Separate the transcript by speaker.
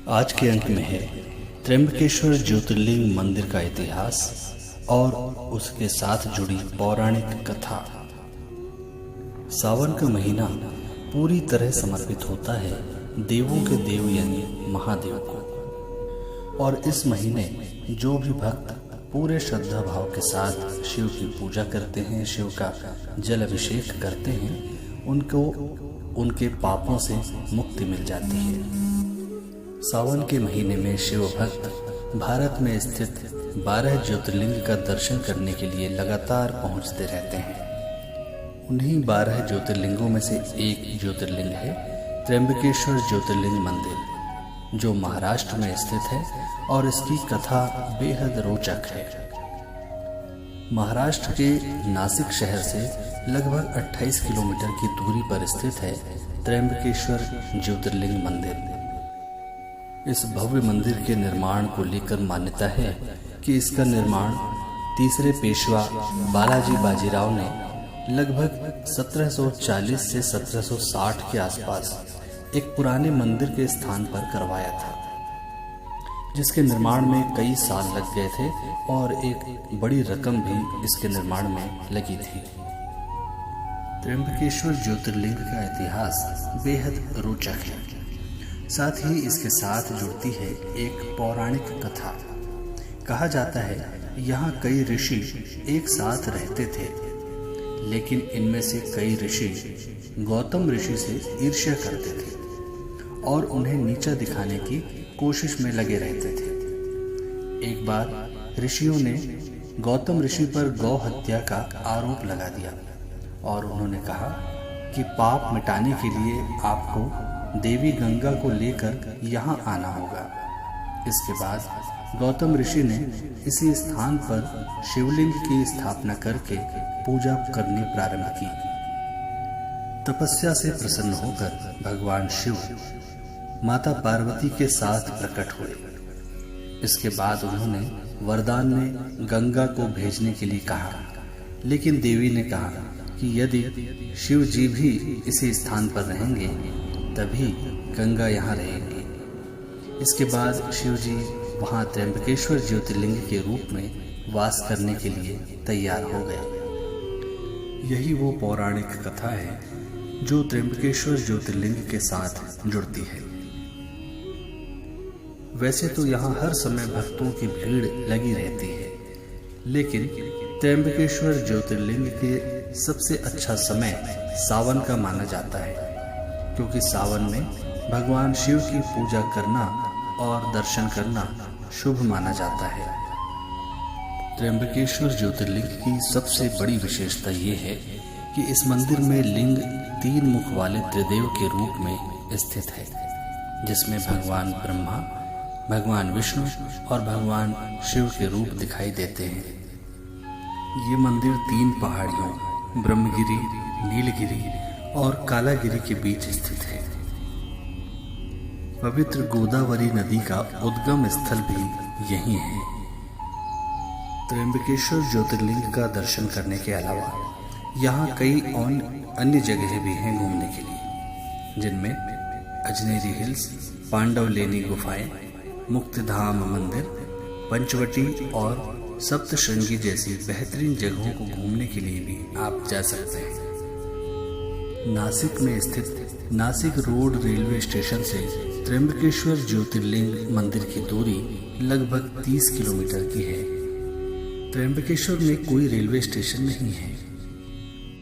Speaker 1: आज के अंक में है त्र्यंबकेश्वर ज्योतिर्लिंग मंदिर का इतिहास और उसके साथ जुड़ी पौराणिक कथा। सावन का महीना पूरी तरह समर्पित होता है देवों के देव यानी महादेव को, और इस महीने जो भी भक्त पूरे श्रद्धा भाव के साथ शिव की पूजा करते हैं, शिव का जल अभिषेक करते हैं, उनको उनके पापों से मुक्ति मिल जाती है। सावन के महीने में शिव भक्त भारत में स्थित 12 ज्योतिर्लिंग का दर्शन करने के लिए लगातार पहुंचते रहते हैं। उन्हीं 12 ज्योतिर्लिंगों में से एक ज्योतिर्लिंग है त्र्यंबकेश्वर ज्योतिर्लिंग मंदिर, जो महाराष्ट्र में स्थित है और इसकी कथा बेहद रोचक है। महाराष्ट्र के नासिक शहर से लगभग 28 किलोमीटर की दूरी पर स्थित है त्र्यंबकेश्वर ज्योतिर्लिंग मंदिर। इस भव्य मंदिर के निर्माण को लेकर मान्यता है कि इसका निर्माण तीसरे पेशवा बालाजी बाजीराव ने लगभग 1740 से 1760 के आसपास एक पुराने मंदिर के स्थान पर करवाया था, जिसके निर्माण में कई साल लग गए थे और एक बड़ी रकम भी इसके निर्माण में लगी थी। त्र्यंबकेश्वर ज्योतिर्लिंग का इतिहास बेहद रोचक है, साथ ही इसके साथ जुड़ती है एक पौराणिक कथा। कहा जाता है यहाँ कई ऋषि एक साथ रहते थे, लेकिन इनमें से कई ऋषि गौतम ऋषि से ईर्ष्या करते थे और उन्हें नीचा दिखाने की कोशिश में लगे रहते थे। एक बार ऋषियों ने गौतम ऋषि पर गौ हत्या का आरोप लगा दिया और उन्होंने कहा कि पाप मिटाने के लिए आपको देवी गंगा को लेकर यहाँ आना होगा। इसके बाद गौतम ऋषि ने इसी स्थान पर शिवलिंग की स्थापना करके पूजा करनी प्रारंभ की। तपस्या से प्रसन्न होकर भगवान शिव माता पार्वती के साथ प्रकट हुए। इसके बाद उन्होंने वरदान में गंगा को भेजने के लिए कहा, लेकिन देवी ने कहा कि यदि शिव जी भी इसी स्थान पर रहेंगे तभी गंगा यहाँ रहेगी। इसके बाद शिव जी वहाँ त्र्यंबकेश्वर ज्योतिर्लिंग के रूप में वास करने के लिए तैयार हो गए। यही वो पौराणिक कथा है जो त्र्यंबकेश्वर ज्योतिर्लिंग के साथ जुड़ती है। वैसे तो यहाँ हर समय भक्तों की भीड़ लगी रहती है, लेकिन त्र्यंबकेश्वर ज्योतिर्लिंग के सबसे अच्छा समय सावन का माना जाता है, क्योंकि सावन में भगवान शिव की पूजा करना और दर्शन करना शुभ माना जाता है। त्र्यंबकेश्वर ज्योतिर्लिंग की सबसे बड़ी विशेषता ये है कि इस मंदिर में लिंग 3 मुख वाले त्रिदेव के रूप में स्थित है, जिसमें भगवान ब्रह्मा, भगवान विष्णु और भगवान शिव के रूप दिखाई देते हैं। ये मंदिर 3 पहाड़ियों ब्रह्मगिरी, नीलगिरी और कालागिरी के बीच स्थित है। पवित्र गोदावरी नदी का उद्गम स्थल भी यही है। त्र्यंबकेश्वर ज्योतिर्लिंग का दर्शन करने के अलावा यहाँ कई अन्य जगहें भी हैं घूमने के लिए, जिनमें अजनेरी हिल्स, पांडवलेनी गुफाएं, मुक्तिधाम मंदिर, पंचवटी और सप्तशृंगी जैसी बेहतरीन जगहों को घूमने के लिए भी आप जा सकते हैं। नासिक में स्थित नासिक रोड रेलवे स्टेशन से त्र्यंबकेश्वर ज्योतिर्लिंग मंदिर की दूरी लगभग 30 किलोमीटर की है। त्र्यंबकेश्वर में कोई रेलवे स्टेशन नहीं है,